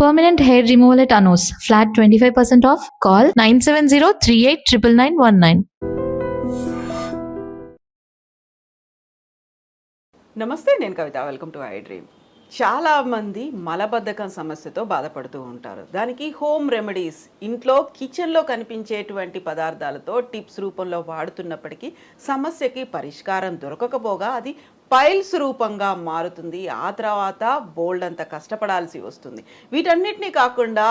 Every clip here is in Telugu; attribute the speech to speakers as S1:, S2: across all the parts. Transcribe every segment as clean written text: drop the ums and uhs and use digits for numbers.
S1: Permanent hair removal at Anos. Flat 25% off. Call 970-389919.
S2: నమస్తే, నేను Kavitha. Welcome to I dream. చాలామంది మలబద్ధకం సమస్యతో బాధపడుతూ ఉంటారు. దానికి హోమ్ రెమెడీస్, ఇంట్లో కిచెన్లో కనిపించేటువంటి పదార్థాలతో టిప్స్ రూపంలో వాడుతున్నప్పటికీ సమస్యకి పరిష్కారం దొరకకపోగా అది పైల్స్ రూపంగా మారుతుంది. ఆ తర్వాత బోల్డ్ అంత కష్టపడాల్సి వస్తుంది. వీటన్నిటినీ కాకుండా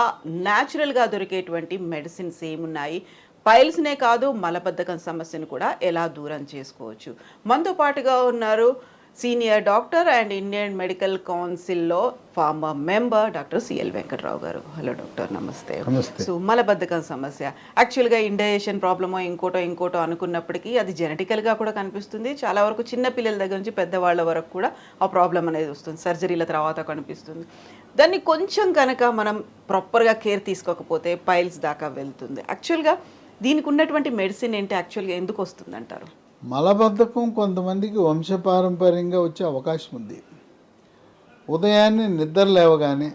S2: న్యాచురల్గా దొరికేటువంటి మెడిసిన్స్ ఏమున్నాయి, పైల్స్నే కాదు మలబద్ధకం సమస్యను కూడా ఎలా దూరం చేసుకోవచ్చు. మనతో పాటుగా ఉన్నారు senior doctor and Indian medical కౌన్సిల్లో former member doctor CL Venkatrao garu. Hello doctor, నమస్తే.
S3: నమస్తే.
S2: సో మలబద్ధకం సమస్య యాక్చువల్గా ఇండైజెషన్ ప్రాబ్లమో ఇంకోటో అనుకున్నప్పటికీ అది జెనెటికల్గా కూడా కనిపిస్తుంది. చాలా వరకు చిన్న పిల్లల దగ్గర నుంచి పెద్దవాళ్ళ వరకు కూడా ఆ ప్రాబ్లం అనేది వస్తుంది. సర్జరీల తర్వాత కనిపిస్తుంది. దాన్ని కొంచెం కనుక మనం ప్రాపర్గా కేర్ తీసుకోకపోతే పైల్స్ దాకా వెళ్తుంది. యాక్చువల్గా దీనికి ఉన్నటువంటి మెడిసిన్ ఏంటి, యాక్చువల్గా ఎందుకు వస్తుంది అంటారు?
S3: మలబద్ధకం కొంతమందికి వంశపారంపర్యంగా వచ్చే అవకాశం ఉంది. ఉదయాన్నే నిద్ర లేవగానే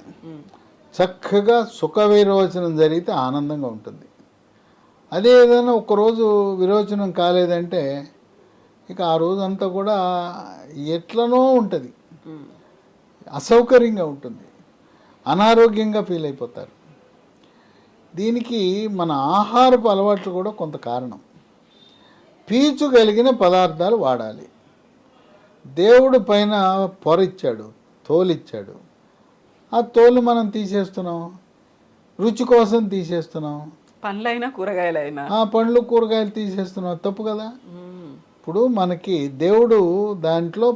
S3: చక్కగా సుఖ విరోచనం జరిగితే ఆనందంగా ఉంటుంది. అదే ఏదైనా ఒకరోజు విరోచనం కాలేదంటే ఇక ఆ రోజంతా కూడా ఎట్లనో ఉంటుంది, అసౌకర్యంగా ఉంటుంది, అనారోగ్యంగా ఫీల్ అయిపోతారు. దీనికి మన ఆహారపు అలవాట్లు కూడా కొంత కారణం. పీచు కలిగిన పదార్థాలు వాడాలి. దేవుడు పైన పొర ఇచ్చాడు, తోలిచ్చాడు. ఆ తోలు మనం తీసేస్తున్నాం, రుచి కోసం తీసేస్తున్నాం.
S2: పండ్లైనా కూరగాయలైనా
S3: పండ్లు కూరగాయలు తీసేస్తున్నాం, తప్పు కదా. ఇప్పుడు మనకి దేవుడు దాంట్లో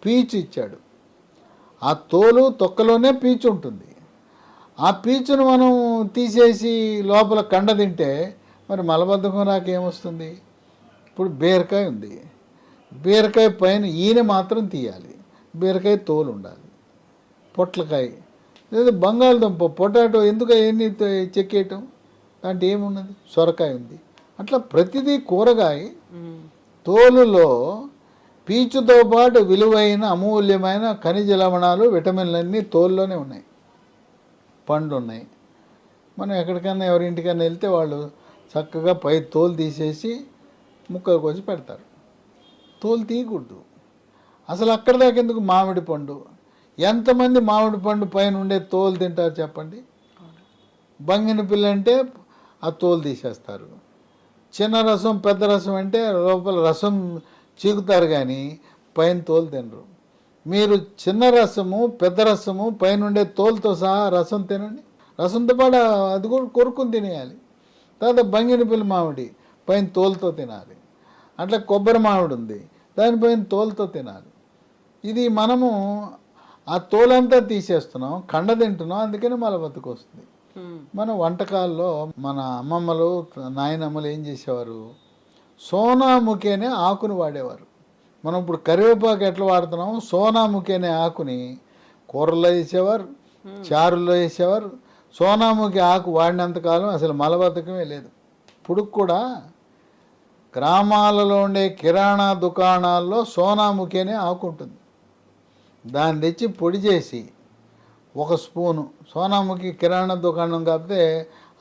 S3: పీచు ఇచ్చాడు. ఆ తోలు తొక్కలోనే పీచు ఉంటుంది. ఆ పీచును మనం తీసేసి లోపల కండ తింటే మరి మలబద్ధకం రాకేమొస్తుంది? ఇప్పుడు బీరకాయ ఉంది, బీరకాయ పైన ఈయన మాత్రం తీయాలి, బీరకాయ తోలు ఉండాలి. పొట్లకాయ లేదా బంగాళదుంప, పొటాటో ఎందుకు అవన్నీ చెక్కేయటం? దాంట్లో ఏమున్నది? సొరకాయ ఉంది. అట్లా ప్రతిదీ కూరగాయ తోలులో పీచుతో పాటు విలువైన అమూల్యమైన ఖనిజ లవణాలు, విటమిన్లన్నీ తోలులోనే ఉన్నాయి. పండ్లు ఉన్నాయి. మనం ఎక్కడికైనా ఎవరింటికైనా వెళ్తే వాళ్ళు చక్కగా పై తోలు తీసేసి ముక్కలు కోసి పెడతారు. తోలు తీయకూడదు అసలు. అక్కడ దాకా ఎందుకు? మామిడి పండు, ఎంతమంది మామిడి పండు పైన ఉండే తోలు తింటారు చెప్పండి? బంగిన పిల్ల అంటే ఆ తోలు తీసేస్తారు. చిన్న రసం పెద్ద రసం అంటే లోపల రసం చీకుతారు కానీ పైన తోలు తినరు. మీరు చిన్న రసము పెద్ద రసము పైన ఉండే తోలుతో సహా రసం తినండి. రసంతో పాటు అది కూడా కొరుకుని తినేయాలి. తర్వాత బంగిన పిల్ల మామిడి పైన తోలుతో తినాలి. అట్లా కొబ్బరి మామిడి ఉంది, దానిపైన తోలుతో తినాలి. ఇది మనము ఆ తోలంతా తీసేస్తున్నాం, కండ తింటున్నాం, అందుకని మలబద్ధకం వస్తుంది. మన వంటకాల్లో మన అమ్మమ్మలు నాయనమ్మలు ఏం చేసేవారు? సోనాముఖి అనే ఆకుని వాడేవారు. మనం ఇప్పుడు కరివేపాకు ఎట్లా వాడుతున్నాము, సోనాముఖి అనే ఆకుని కూరల్లో వేసేవారు, చారుల్లో వేసేవారు. సోనాముఖి ఆకు వాడినంతకాలం అసలు మలబద్ధకమే లేదు. ఇప్పుడు కూడా గ్రామాలలో ఉండే కిరాణా దుకాణాల్లో సోనాముఖి అనే ఆకు ఉంటుంది. దాన్ని తెచ్చి పొడి చేసి ఒక స్పూను, సోనాముఖి కిరాణా దుకాణం కాకపోతే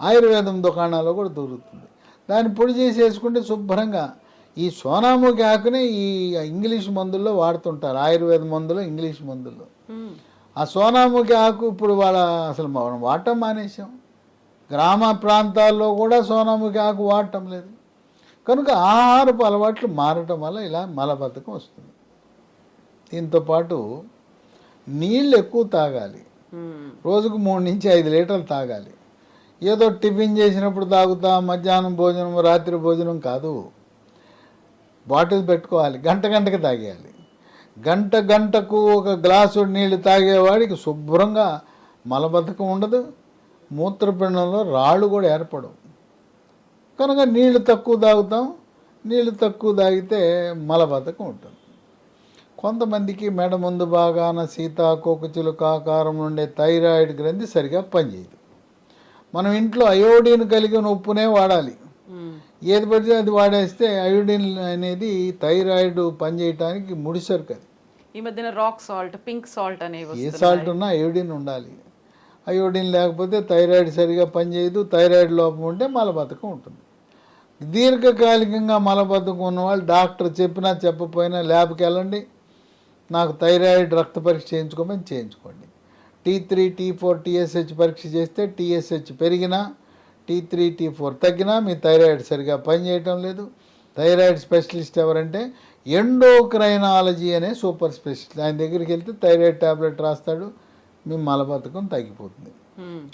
S3: ఆయుర్వేదం దుకాణాల్లో కూడా దొరుకుతుంది. దాన్ని పొడి చేసి వేసుకుంటే శుభ్రంగా. ఈ సోనాముఖి ఆకునే ఈ ఇంగ్లీష్ మందుల్లో వాడుతుంటారు, ఆయుర్వేద మందులు, ఇంగ్లీష్ మందుల్లో. ఆ సోనాముఖి ఆకు ఇప్పుడు అసలు మనం వాడటం మానేసాం. గ్రామ ప్రాంతాల్లో కూడా సోనాముఖి ఆకు వాడటం లేదు. కనుక ఆహారపు అలవాట్లు మారటం వల్ల ఇలా మలబద్ధకం వస్తుంది. దీంతోపాటు నీళ్ళు ఎక్కువ తాగాలి. రోజుకు 3 నుంచి 5 లీటర్లు తాగాలి. ఏదో టిఫిన్ చేసినప్పుడు తాగుతా, మధ్యాహ్నం భోజనం, రాత్రి భోజనం కాదు. బాటిల్ పెట్టుకోవాలి, గంటకి తాగేయాలి. గంటకు ఒక గ్లాసు నీళ్ళు తాగేవాడికి శుభ్రంగా మలబద్ధకం ఉండదు, మూత్రపిండంలో రాళ్ళు కూడా ఏర్పడవు. కనుక నీళ్లు తక్కువ తాగుతాం. నీళ్లు తక్కువ తాగితే మలబద్ధకం ఉంటుంది. కొంతమందికి మెడ ముందు భాగాన సీతాకోకచిలుక ఆకారం ఉండే థైరాయిడ్ గ్రంథి సరిగా పనిచేయదు. మనం ఇంట్లో అయోడిన్ కలిగిన ఉప్పునే వాడాలి. ఏది పడితే అది వాడేస్తే అయోడిన్ అనేది థైరాయిడ్ పనిచేయటానికి ముడిసరుకు. అది
S2: ఈ మధ్యన రాక్ సాల్ట్, పింక్ సాల్ట్ అనేవి,
S3: ఏ సాల్ట్ ఉన్నా అయోడిన్ ఉండాలి. అయోడిన్ లేకపోతే థైరాయిడ్ సరిగా పనిచేయదు, థైరాయిడ్ లోపం ఉంటే మలబద్ధకం ఉంటుంది. దీర్ఘకాలికంగా మలబద్ధకం ఉన్నవాళ్ళు డాక్టర్ చెప్పినా చెప్పకపోయినా ల్యాబ్కి వెళ్ళండి, నాకు థైరాయిడ్ రక్త పరీక్ష చేయించుకోమని చేయించుకోండి. T3 T4 TSH పరీక్ష చేస్తే TSH పెరిగినా T3 T4 తగ్గినా మీ థైరాయిడ్ సరిగా పనిచేయటం లేదు. థైరాయిడ్ స్పెషలిస్ట్ ఎవరంటే ఎండోక్రైనాలజీ అనే సూపర్ స్పెషలిస్ట్, ఆయన దగ్గరికి వెళ్తే థైరాయిడ్ ట్యాబ్లెట్ రాస్తాడు, మీ మలబద్ధకం తగ్గిపోతుంది.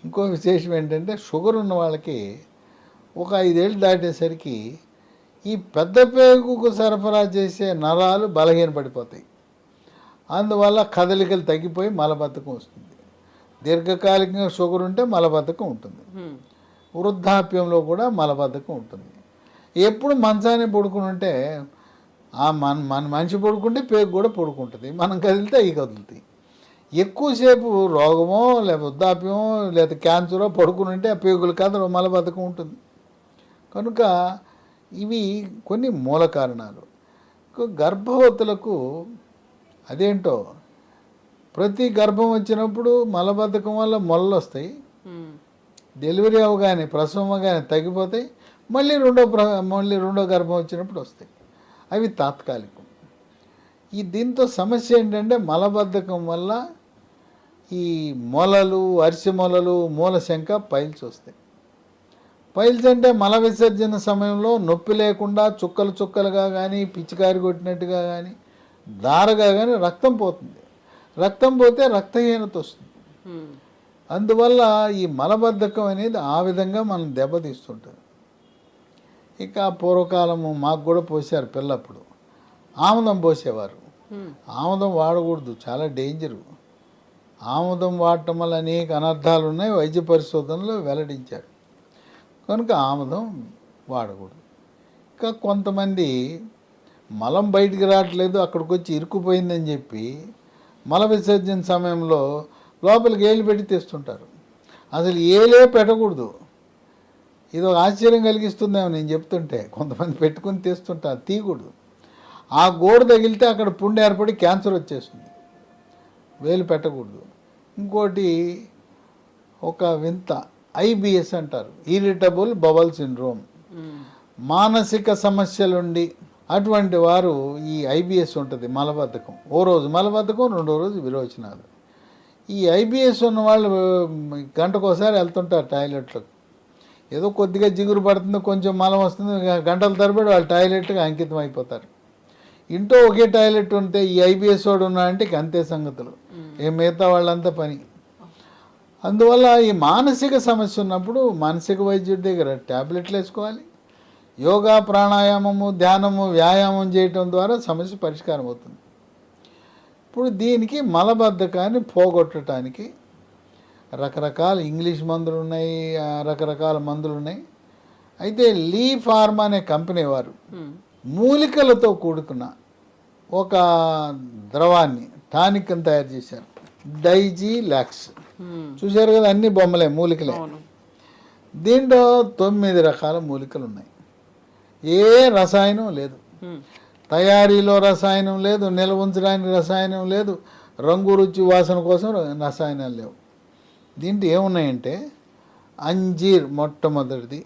S3: ఇంకో విశేషం ఏంటంటే షుగర్ ఉన్న వాళ్ళకి ఒక 5 ఏళ్ళు దాటేసరికి ఈ పెద్ద పేగుకు సరఫరా చేసే నరాలు బలహీనపడిపోతాయి. అందువల్ల కదలికలు తగ్గిపోయి మలబద్ధకం వస్తుంది. దీర్ఘకాలికంగా షుగర్ ఉంటే మలబద్ధకం ఉంటుంది. వృద్ధాప్యంలో కూడా మలబద్ధకం ఉంటుంది. ఎప్పుడు మంచాన్ని పడుకుని ఉంటే మన మనిషి పడుకుంటే పేగు కూడా పడుకుంటుంది, మనం కదిలితే అవి కదులుతాయి. ఎక్కువసేపు రోగమో లేదా వృద్ధాప్యమో లేదా క్యాన్సరో పడుకుని ఉంటే ఆ పేగుల కథలో మలబద్ధకం ఉంటుంది. కనుక ఇవి కొన్ని మూల కారణాలు. గర్భవతులకు అదేంటో ప్రతి గర్భం వచ్చినప్పుడు మలబద్ధకం వల్ల మొలలు వస్తాయి, డెలివరీ అవగానే ప్రసవం అవగానే తగ్గిపోతాయి, మళ్ళీ రెండో గర్భం వచ్చినప్పుడు వస్తాయి. అవి తాత్కాలికం. దీంతో సమస్య ఏంటంటే మలబద్ధకం వల్ల ఈ మొలలు, అరిసె మొలలు, మూలశంక, పైల్స్ వస్తాయి. పైల్స్ అంటే మల విసర్జన సమయంలో నొప్పి లేకుండా చుక్కలు చుక్కలుగా కానీ పిచ్చికారి కొట్టినట్టుగా కానీ దారగా కానీ రక్తం పోతుంది. రక్తం పోతే రక్తహీనత వస్తుంది. అందువల్ల ఈ మలబద్ధకం అనేది ఆ విధంగా మనం దెబ్బతీస్తుంటుంది. ఇక పూర్వకాలము మాకు కూడా పోసారు పిల్లప్పుడు, ఆముదం పోసేవారు. ఆముదం వాడకూడదు, చాలా డేంజరు. ఆముదం వాడటం వల్ల అనేక అనర్థాలు ఉన్నాయి, వైద్య పరిశోధనలో వెల్లడించారు. కనుక ఆముదం వాడకూడదు. ఇంకా కొంతమంది మలం బయటికి రావట్లేదు, అక్కడికి వచ్చి ఇరుక్కుపోయిందని చెప్పి మల విసర్జన సమయంలో లోపలికి ఏళ్ళు పెట్టి తెస్తుంటారు. అసలు ఏలే పెట్టకూడదు. ఇది ఒక ఆశ్చర్యం కలిగిస్తుందేమో నేను చెప్తుంటే. కొంతమంది పెట్టుకుని తెస్తుంటారు, తీయకూడదు. ఆ గోడ తగిలితే అక్కడ పుండు ఏర్పడి క్యాన్సర్ వచ్చేస్తుంది. వేలు పెట్టకూడదు. ఇంకోటి ఒక వింత IBS అంటారు, ఇరిటబుల్ బవల్ సిండ్రోమ్. మానసిక సమస్యలుండి అటువంటి వారు ఈ IBS ఉంటుంది, మలబద్ధకం. ఓ రోజు మలబద్ధకం, రెండో రోజు విరోచనాలు. ఈ IBS ఉన్న వాళ్ళు గంటకోసారి వెళ్తుంటారు టాయిలెట్లకు. ఏదో కొద్దిగా జిగురు పడుతుంది, కొంచెం మలం వస్తుంది, గంటల తరబడి వాళ్ళు టాయిలెట్కి అంకితం అయిపోతారు. ఇంట్లో ఒకే టాయిలెట్ ఉంటే ఈ IBS వాడు ఉన్నాడంటే ఇక అంతే సంగతులు, మిగతా వాళ్ళంతా పని. అందువల్ల ఈ మానసిక సమస్య ఉన్నప్పుడు మానసిక వైద్యుడి దగ్గర ట్యాబ్లెట్లు వేసుకోవాలి. యోగా, ప్రాణాయామము, ధ్యానము, వ్యాయామం చేయటం ద్వారా సమస్య పరిష్కారం అవుతుంది. ఇప్పుడు దీనికి మలబద్ధకాన్ని పోగొట్టడానికి రకరకాల ఇంగ్లీష్ మందులు ఉన్నాయి, రకరకాల మందులు ఉన్నాయి. అయితే లీ ఫార్మా అనే కంపెనీ వారు మూలికలతో కూడుకున్న ఒక ద్రవాన్ని, టానిక్ అని తయారు చేశారు, డైజీలాక్స్. చూశారు కదా, అన్ని బొమ్మలే, మూలికలే. దీంట్లో 9 రకాల మూలికలు ఉన్నాయి. ఏ రసాయనం లేదు, తయారీలో రసాయనం లేదు, నిల్వ ఉంచడానికి రసాయనం లేదు, రంగు, రుచి, వాసన కోసం రసాయనాలు లేవు. దీంట్లో ఏమున్నాయంటే అంజీర్ మొట్టమొదటిది,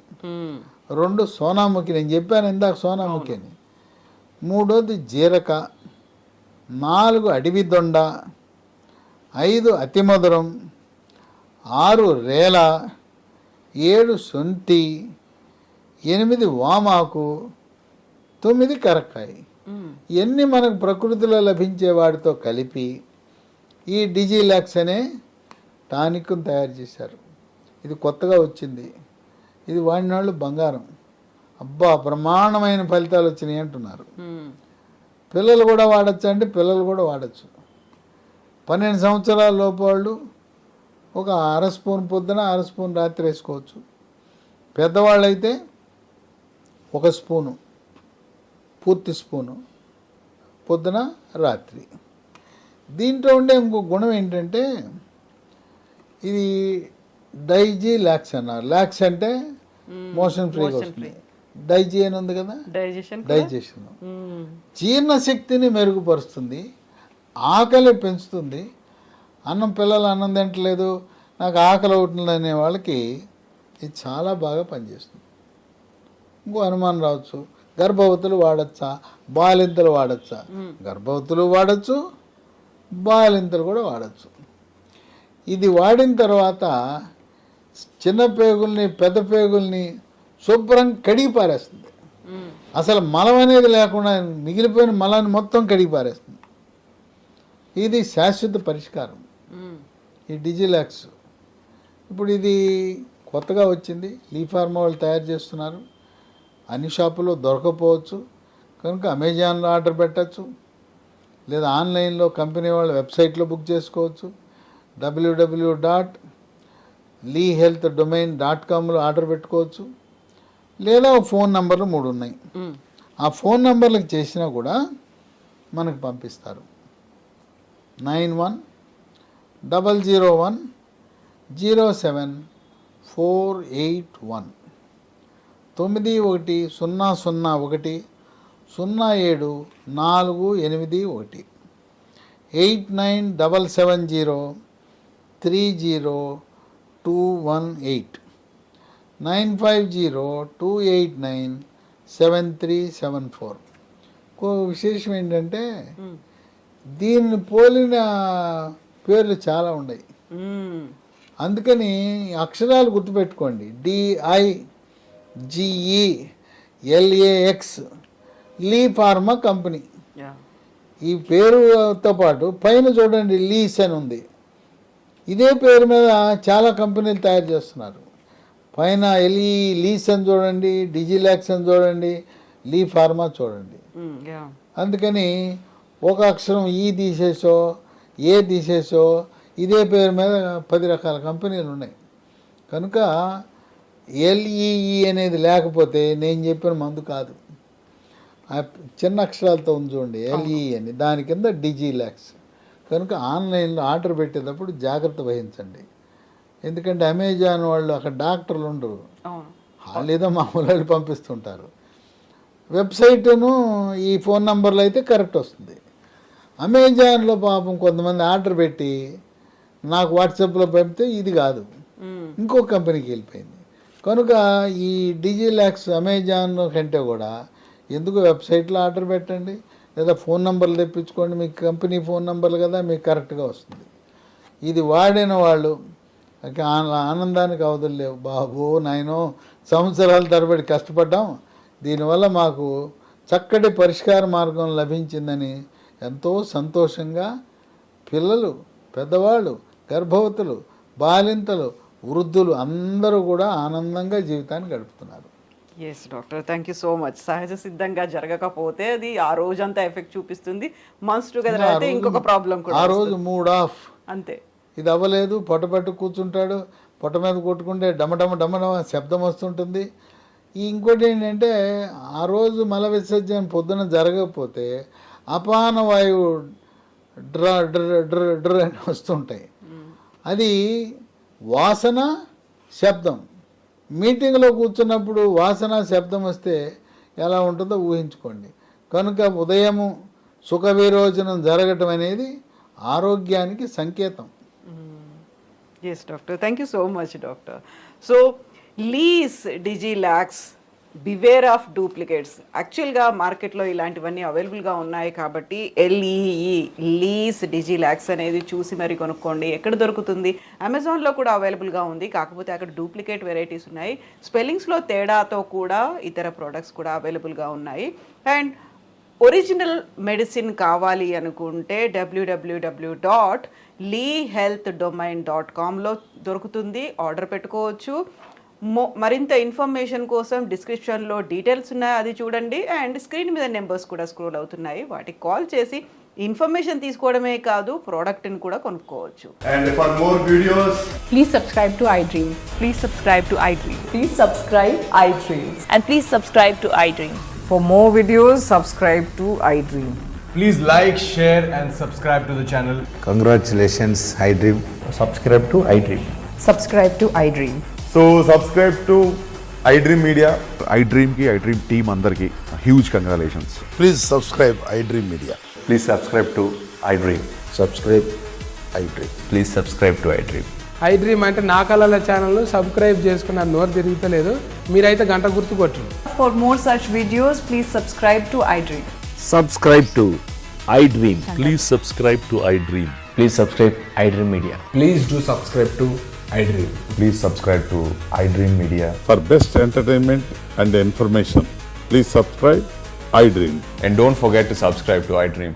S3: 2 సోనాముఖి, నేను చెప్పాను ఇందాక సోనాముఖి అని, 3వది జీరక, 4 అడవి దొండ, 5 అతిమధురం, 6 రేల, 7 శొంఠి, 8 వామాకు, 9 కరక్కాయ. ఇవన్నీ మనకు ప్రకృతిలో లభించే వాటితో కలిపి ఈ డిజిలాక్స్ అనే టానిక్ను తయారు చేశారు. ఇది కొత్తగా వచ్చింది. ఇది వాడిన వాళ్ళు బంగారం. అబ్బా, బ్రహ్మాండమైన ఫలితాలు వచ్చినాయి అంటున్నారు. పిల్లలు కూడా వాడచ్చు అంటే పిల్లలు కూడా వాడచ్చు. 12 సంవత్సరాల లోపు వాళ్ళు ఒక 1/2 స్పూన్ పొద్దున, 1/2 స్పూన్ రాత్రి వేసుకోవచ్చు. పెద్దవాళ్ళు అయితే 1 స్పూను, పూర్తి స్పూను పొద్దున, రాత్రి. దీంట్లో ఉండే ఇంకో గుణం ఏంటంటే ఇది డైజీలాక్స్ అన్నారు. లాక్స్ అంటే మోషన్ ఫ్రీగా వస్తుంది. డైజీ అని ఉంది కదా, డైజెషన్, జీర్ణశక్తిని మెరుగుపరుస్తుంది, ఆకలి పెంచుతుంది. పిల్లలు అన్నం తింటలేదు, నాకు ఆకలి అవుతుంది అనే వాళ్ళకి ఇది చాలా బాగా పనిచేస్తుంది. ఇంకో అనుమానం రావచ్చు, గర్భవతులు వాడచ్చా, బాలింతలు వాడచ్చా? గర్భవతులు వాడచ్చు, బాలింతలు కూడా వాడచ్చు. ఇది వాడిన తర్వాత చిన్న పేగుల్ని పెద్ద పేగుల్ని శుభ్రం కడిగి పారేస్తుంది. అసలు మలం అనేది లేకుండా మిగిలిపోయిన మలాన్ని మొత్తం కడిగి పారేస్తుంది. ఇది శాశ్వత పరిష్కారం ఈ డిజిలాక్స్. ఇప్పుడు ఇది కొత్తగా వచ్చింది, లీ ఫార్మా వాళ్ళు తయారు చేస్తున్నారు. అన్ని షాపుల్లో దొరకపోవచ్చు కనుక అమెజాన్లో ఆర్డర్ పెట్టచ్చు, లేదా ఆన్లైన్లో కంపెనీ వాళ్ళ వెబ్సైట్లో బుక్ చేసుకోవచ్చు. www.leehealthdomain.comలో ఆర్డర్ పెట్టుకోవచ్చు, లేదా ఫోన్ నంబర్లు 3 ఉన్నాయి. ఆ ఫోన్ నంబర్లకు చేసినా కూడా మనకు పంపిస్తారు. 9100107481 9100107481 8977030218 9502897374. ఇంకో విశేషం ఏంటంటే దీన్ని పోలిన పేర్లు చాలా ఉన్నాయి. అందుకని అక్షరాలు గుర్తుపెట్టుకోండి. DIGELAX లీ ఫార్మా కంపెనీ. ఈ పేరుతో పాటు పైన చూడండి లీస్ అని ఉంది. ఇదే పేరు మీద చాలా కంపెనీలు తయారు చేస్తున్నారు. పైన లీస్ అని చూడండి, డిజిలాక్స్ అని చూడండి, లీ ఫార్మా చూడండి. అందుకని ఒక అక్షరం ఈ తీసేసో ఏ తీసేసో ఇదే పేరు మీద 10 రకాల కంపెనీలు ఉన్నాయి. కనుక LEE అనేది లేకపోతే నేను చెప్పిన మందు కాదు. ఆ చిన్న అక్షరాలతో ఉంది చూడండి LEE అని, దాని కింద డిజిలాక్స్. కనుక ఆన్లైన్లో ఆర్డర్ పెట్టేటప్పుడు జాగ్రత్త వహించండి. ఎందుకంటే అమెజాన్ వాళ్ళు అక్కడ డాక్టర్లు ఉండరు, వాళ్ళు ఏదో మామూలు వాళ్ళు పంపిస్తుంటారు. వెబ్సైటును ఈ ఫోన్ నంబర్లో అయితే కరెక్ట్ వస్తుంది. అమెజాన్లో పాపం కొంతమంది ఆర్డర్ పెట్టి నాకు వాట్సాప్లో పంపితే ఇది కాదు, ఇంకో కంపెనీకి వెళ్ళిపోయింది. కనుక ఈ డిజిలాక్స్ అమెజాన్ కంటే కూడా ఎందుకు వెబ్సైట్లో ఆర్డర్ పెట్టండి, లేదా ఫోన్ నంబర్లు తెప్పించుకోండి. మీకు కంపెనీ ఫోన్ నంబర్లు కదా, మీకు కరెక్ట్గా వస్తుంది. ఇది వాడిన వాళ్ళు ఆనందానికి అవధులు లేవు. బాబు నాయనో, సంవత్సరాల తరబడి కష్టపడ్డాం, దీనివల్ల మాకు చక్కటి పరిష్కార మార్గం లభించిందని ఎంతో సంతోషంగా పిల్లలు, పెద్దవాళ్ళు, గర్భవతులు, బాలింతలు, వృద్ధులు అందరూ కూడా ఆనందంగా జీవితాన్ని గడుపుతున్నారు.
S2: Yes doctor, thank you so much. సహజ సిద్ధంగా జరగకపోతే అది ఆ రోజంతా ఎఫెక్ట్ చూపిస్తుంది. మంత్స్ టుగెదర్ అయితే ఇంకొక ప్రాబ్లం కూడా,
S3: ఆ రోజు మూడ్ ఆఫ్
S2: అంతే.
S3: ఇది అవ్వలేదు, పొట్టపట్టు కూర్చుంటాడు, పొట్ట మీద కొట్టుకుంటే డమడమ డమడమ శబ్దం వస్తుంటుంది. ఇంకోటి ఏంటంటే ఆ రోజు మల విసర్జన పొద్దున జరగకపోతే అపాన వాయువు డ్ర డ్ర డ్ర డ్ర అని వస్తుంటాయి. అది వాసన శబ్దం. మీటింగ్లో కూర్చున్నప్పుడు వాసన శబ్దం వస్తే ఎలా ఉంటుందో ఊహించుకోండి. కనుక ఉదయము సుఖ విరోచనం జరగటం అనేది ఆరోగ్యానికి సంకేతం.
S2: Yes doctor, thank you so much doctor. So లీస్ డిజిలాక్స్, బివేర్ ఆఫ్ డూప్లికేట్స్. యాక్చువల్గా మార్కెట్లో ఇలాంటివన్నీ అవైలబుల్గా ఉన్నాయి కాబట్టి LEE లీస్ డిజిలాక్స్ అనేది చూసి మరి కొనుక్కోండి. ఎక్కడ దొరుకుతుంది? అమెజాన్లో కూడా అవైలబుల్గా ఉంది, కాకపోతే అక్కడ డూప్లికేట్ వెరైటీస్ ఉన్నాయి. స్పెల్లింగ్స్లో తేడాతో కూడా ఇతర ప్రోడక్ట్స్ కూడా అవైలబుల్గా ఉన్నాయి. అండ్ ఒరిజినల్ మెడిసిన్ కావాలి అనుకుంటే www.leehealthdomain.comలో దొరుకుతుంది, ఆర్డర్ పెట్టుకోవచ్చు. మరింత ఇన్ఫర్మేషన్ కోసం డిస్క్రిప్షన్లో డీటెయిల్స్ ఉన్నాయి, అది చూడండి. అండ్ స్క్రీన్ మీద నెంబర్స్ కూడా స్క్రోల్ అవుతున్నాయి, వాటికి కాల్ చేసి ఇన్ఫర్మేషన్ తీసుకోవడమే కాదు, ప్రోడక్ట్ని కూడా కొనుక్కోవచ్చు.
S4: And for more videos,
S5: Please subscribe to iDream.
S6: Please subscribe to iDream.
S5: Please subscribe iDream.
S6: And please subscribe to iDream.
S5: For more videos, subscribe to iDream.
S4: please like, share and subscribe to the channel.
S7: Congratulations, iDream.
S8: Subscribe to iDream.
S5: Subscribe to iDream.
S8: So subscribe to iDream Media.
S9: iDream ki iDream team అందరికి huge congratulations.
S7: Please subscribe iDream Media.
S8: Please subscribe to iDream.
S7: Subscribe iDream.
S8: Please subscribe to iDream.
S10: I dream అంటే నా కళల ఛానల్ను సబ్స్క్రైబ్ చేసుకున్న నోరు తిరుగుతలేదు. మీరైతే గంట గుర్తు కొట్టండి.
S5: For more such videos, please subscribe to iDream.
S11: Subscribe to iDream. Please subscribe to iDream.
S8: Please subscribe iDream Media.
S10: Please do subscribe to iDream.
S8: Please subscribe to iDream Media.
S9: For best entertainment and information, please subscribe iDream.
S8: And don't forget to subscribe to iDream.